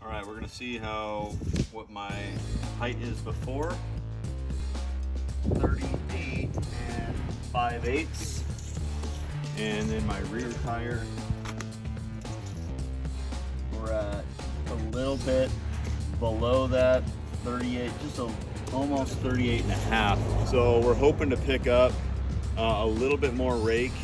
All right, we're gonna see what my height is before. 38 and 5/8, and then my rear tire, we're at a little bit below that, 38, just almost 38 and a half. So we're hoping to pick up a little bit more rake,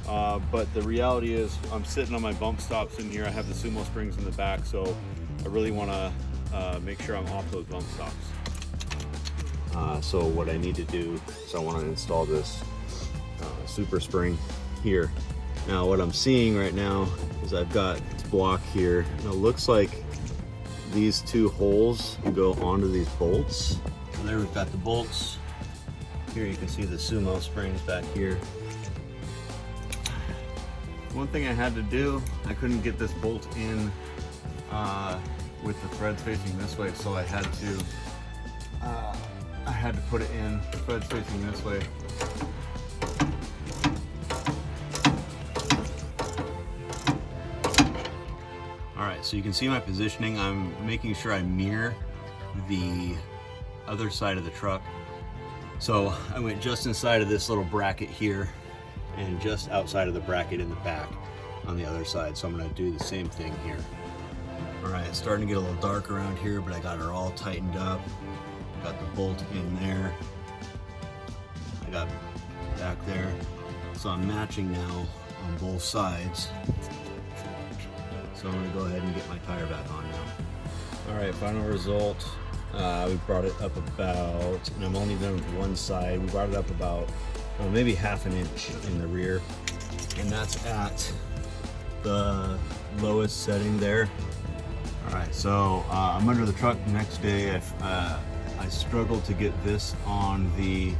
but the reality is I'm sitting on my bump stops in here. I have the SuperSprings in the back, so I really want to make sure I'm off those bump stops. So what I need to do is I want to install this SuperSpring here. Now what I'm seeing right now is I've got this block here, and it looks like these two holes go onto these bolts. So there we've got the bolts. Here you can see the SuperSprings back here. One thing I had to do, I couldn't get this bolt in with the threads facing this way, so I had to put it in threads facing this way. All right, so you can see my positioning. I'm making sure I mirror the other side of the truck. So I went just inside of this little bracket here and just outside of the bracket in the back on the other side. So I'm gonna do the same thing here. All right, it's starting to get a little dark around here, but I got her all tightened up. Got the bolt in there. I got back there. So I'm matching now on both sides. So I'm gonna go ahead and get my tire back on now. All right, final result. We brought it up about, and I'm only done with one side, we brought it up about maybe half an inch in the rear. And that's at the lowest setting there. All right, so I'm under the truck the next day. I struggled to get this on the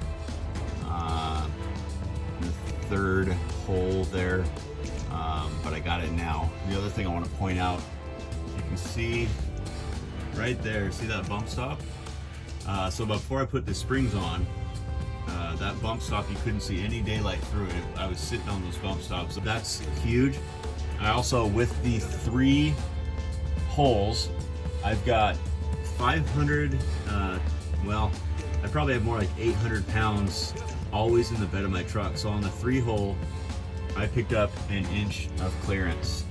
third hole there, but I got it now. The other thing I want to point out, you can see right there, see that bump stop? So before I put the springs on, that bump stop, you couldn't see any daylight through it. I was sitting on those bump stops. So that's huge. I also, with the 3 holes, I've got 500, well, I probably have more like 800 pounds always in the bed of my truck. So on the 3 hole, I picked up an inch of clearance.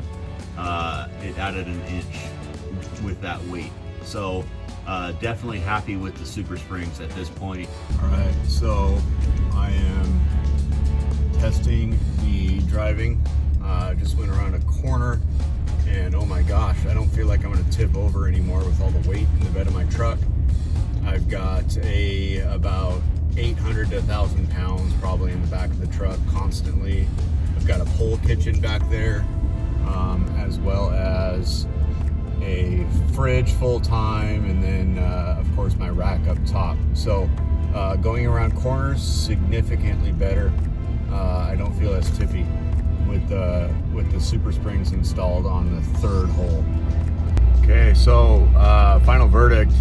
It added an inch with that weight. So definitely happy with the SuperSprings at this point. All right, so I am testing the driving. Just went around a corner, and oh my gosh, I don't feel like I'm gonna tip over anymore with all the weight in the bed of my truck. I've got about 800 to 1,000 pounds probably in the back of the truck constantly. I've got a pole kitchen back there, as well as a fridge full time, and then of course my rack up top. So going around corners, significantly better. I don't feel as tippy with the SuperSprings installed on the 3rd hole. Okay, so final verdict.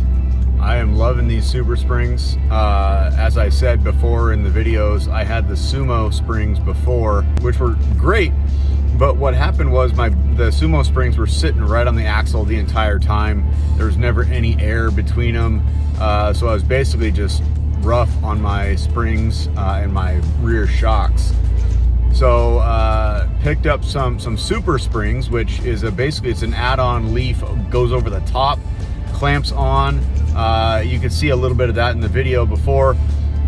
I am loving these SuperSprings. As I said before in the videos, I had the SuperSprings before, which were great. But what happened was the SuperSprings were sitting right on the axle the entire time. There was never any air between them. So I was basically just rough on my springs and my rear shocks. So picked up some SuperSprings, which is basically it's an add-on leaf, goes over the top, clamps on. You could see a little bit of that in the video before,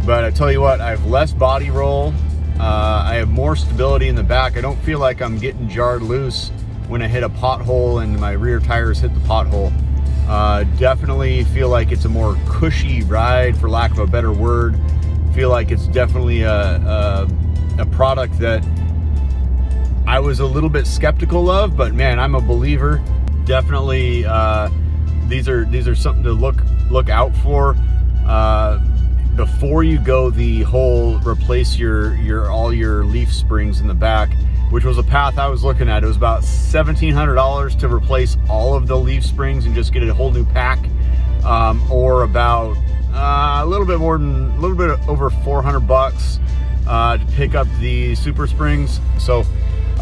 but I tell you what, I have less body roll. I have more stability in the back. I don't feel like I'm getting jarred loose when I hit a pothole and my rear tires hit the pothole. Definitely feel like it's a more cushy ride, for lack of a better word. Feel like it's definitely a product that I was a little bit skeptical of, but man, I'm a believer. Definitely, these are something to look out for. Before you go the whole replace all your leaf springs in the back, which was a path I was looking at. It was about $1,700 to replace all of the leaf springs and just get a whole new pack, or about a little bit over $400 to pick up the SuperSprings. So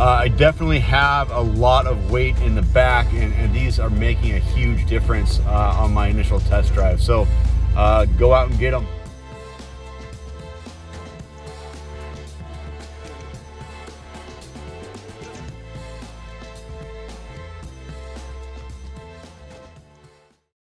I definitely have a lot of weight in the back, and these are making a huge difference on my initial test drive. So go out and get them.